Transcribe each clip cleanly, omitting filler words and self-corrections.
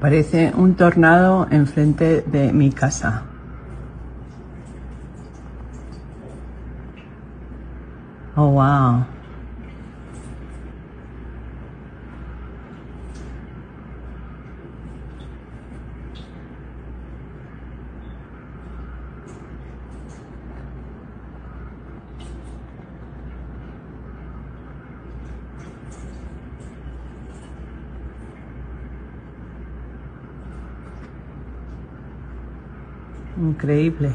Parece un tornado enfrente de mi casa. Oh, wow. Increíble.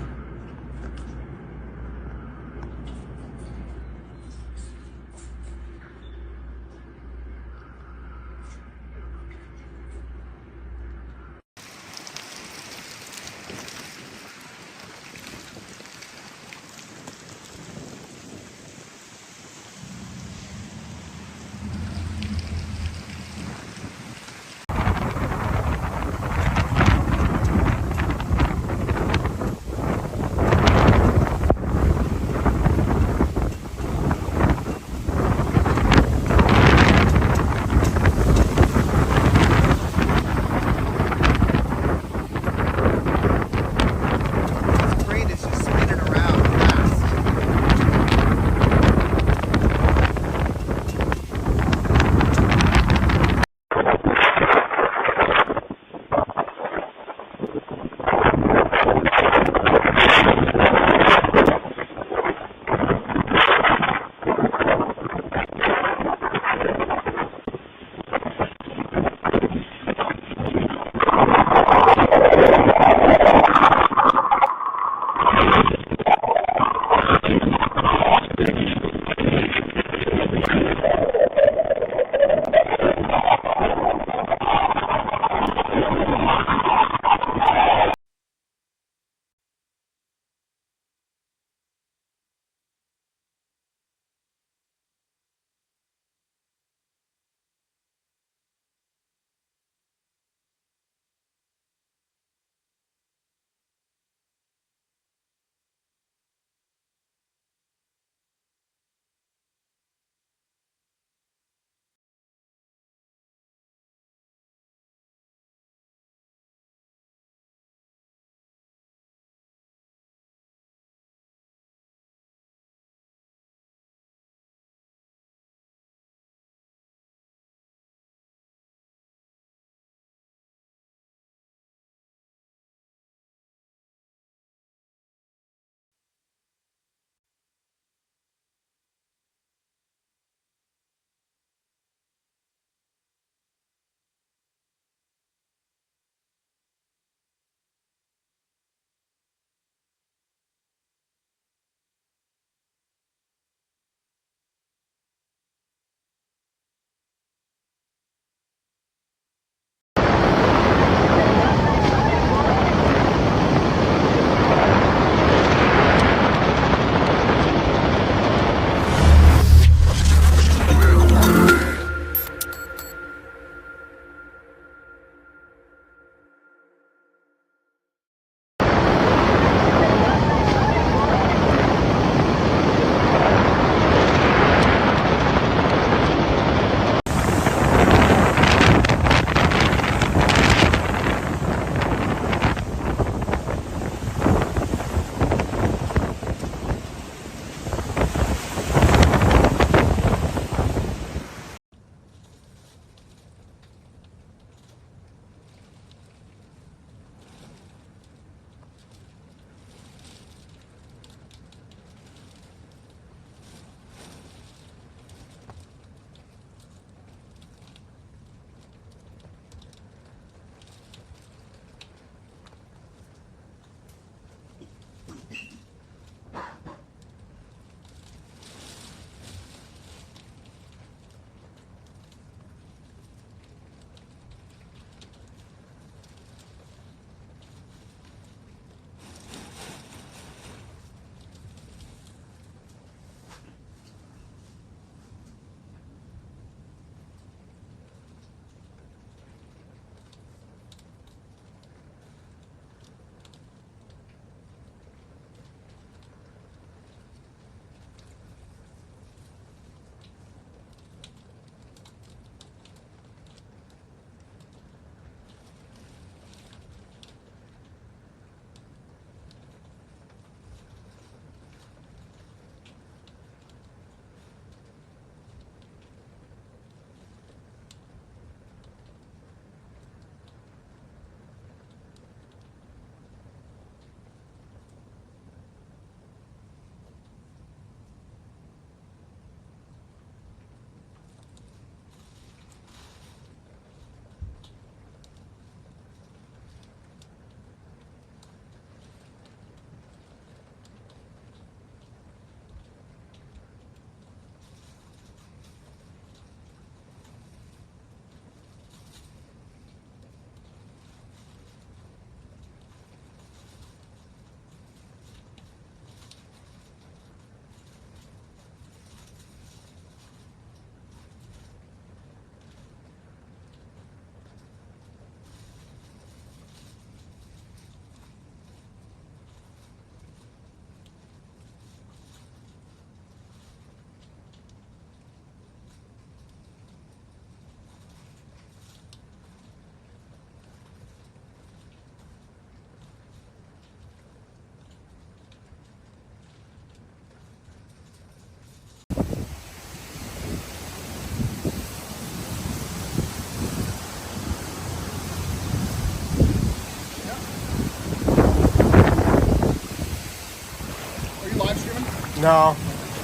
No,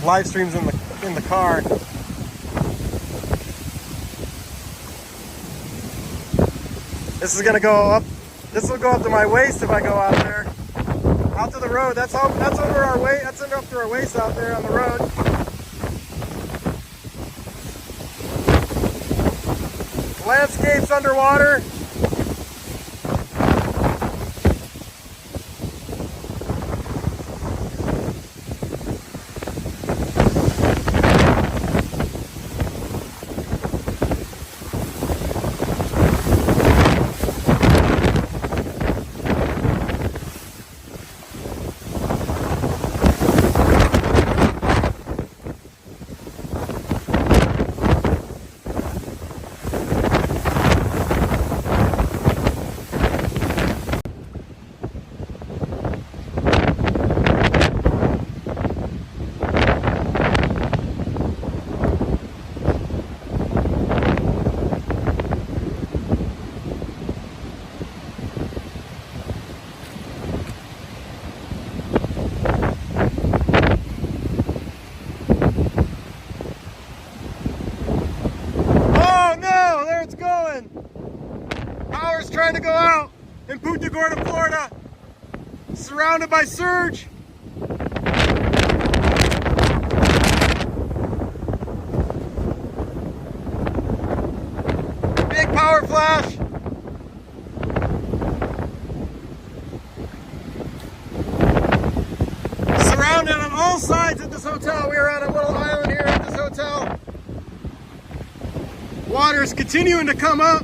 live streams in the car. This is gonna go up. This will go up to my waist if I go out there, out to the road. That's over our waist. That's up to our waist out there on the road. Landscapes underwater. Power's trying to go out in Punta Gorda, Florida, surrounded by surge. Big power flash. Surrounded on all sides at this hotel. We are on a little island here at this hotel. Water is continuing to come up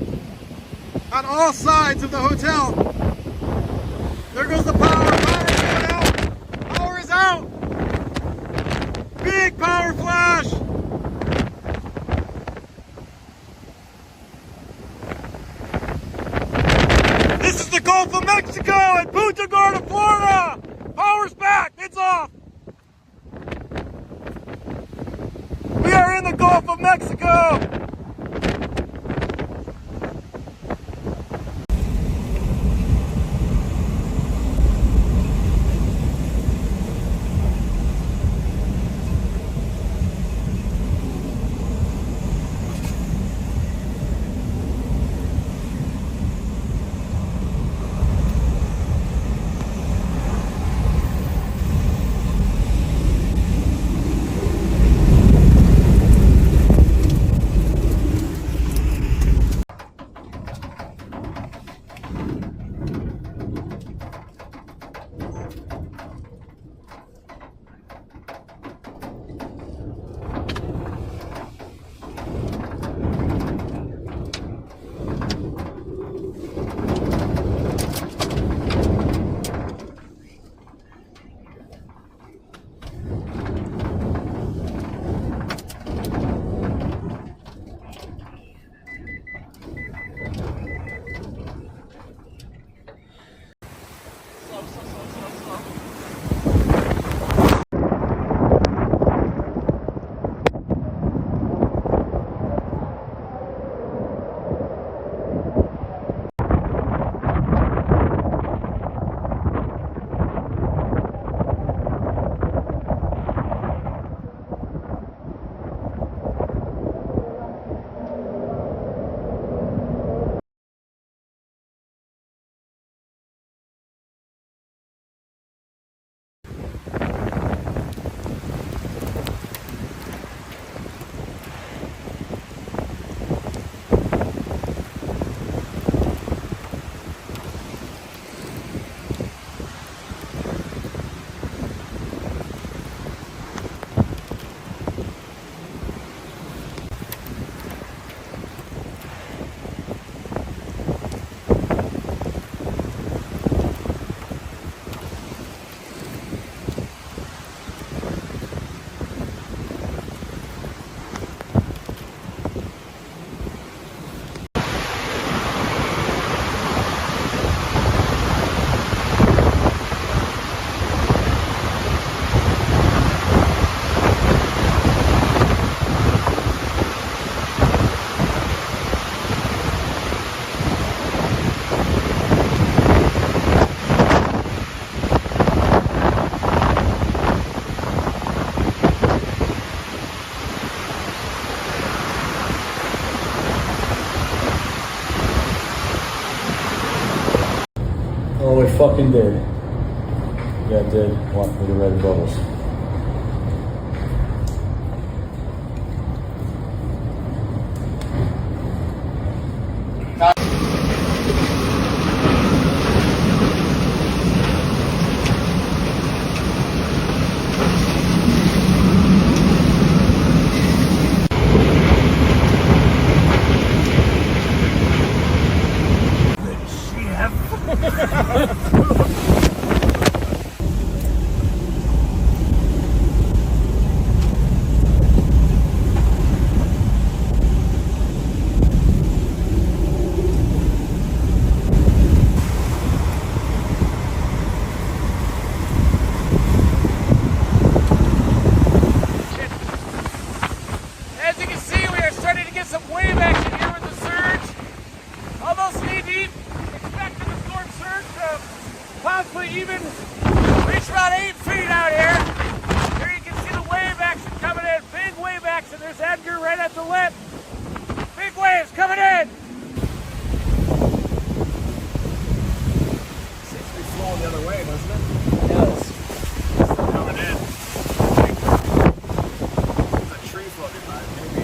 on all sides of the hotel. There goes the power. Power is going out. Power is out. Big power flash. This is the Gulf of Mexico at Punta Gorda, Florida. Power's back. It's off. We are in the Gulf of Mexico. Oh, it fucking did. Yeah, it did. What, with the red bubbles. As you can see, we are starting to get some wave action here with the surge. Almost knee deep. Expecting the storm surge to possibly even reach about 8 feet out here. Here you can see the wave action coming in. Big wave action. There's Edgar right at the lip. Big waves coming in. Seems to be flowing the other way, doesn't it? It does. Still coming in. There's a tree floating by, maybe.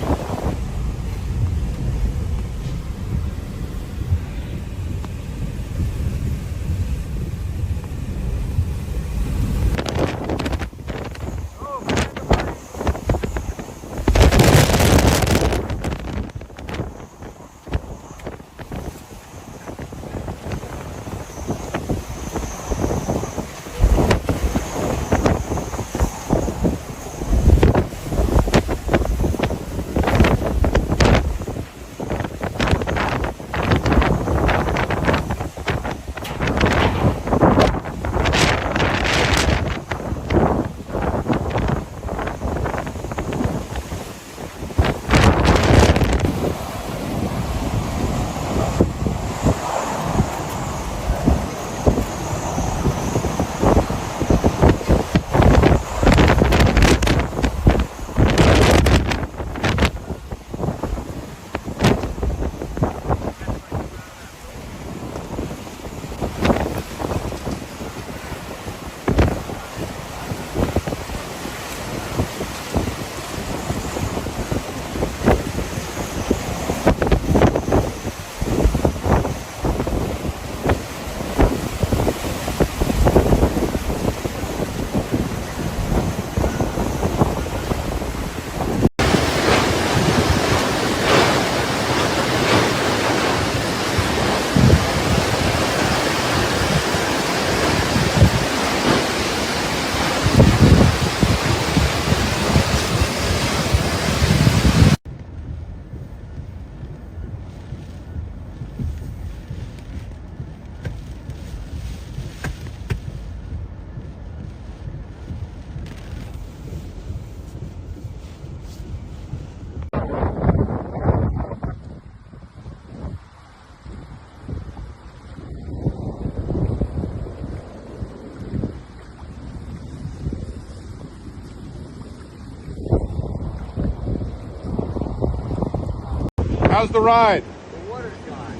How's the ride? The water's gone.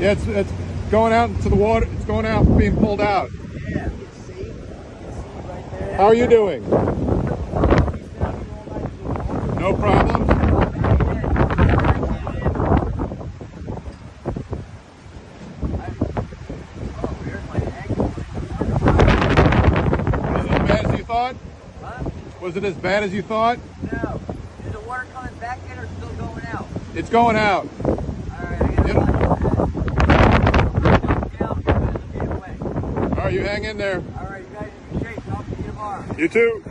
Yeah, it's going out into the water. It's going out, being pulled out. Yeah, you can see. You can see right there. How are you doing? No problems? Was it as bad as you thought? Huh? Was it as bad as you thought? No. Is the water coming back in or still going out? It's going out. Alright, I gotta All right, you hang in there. Alright, you guys in shape. I'll see you tomorrow. You too.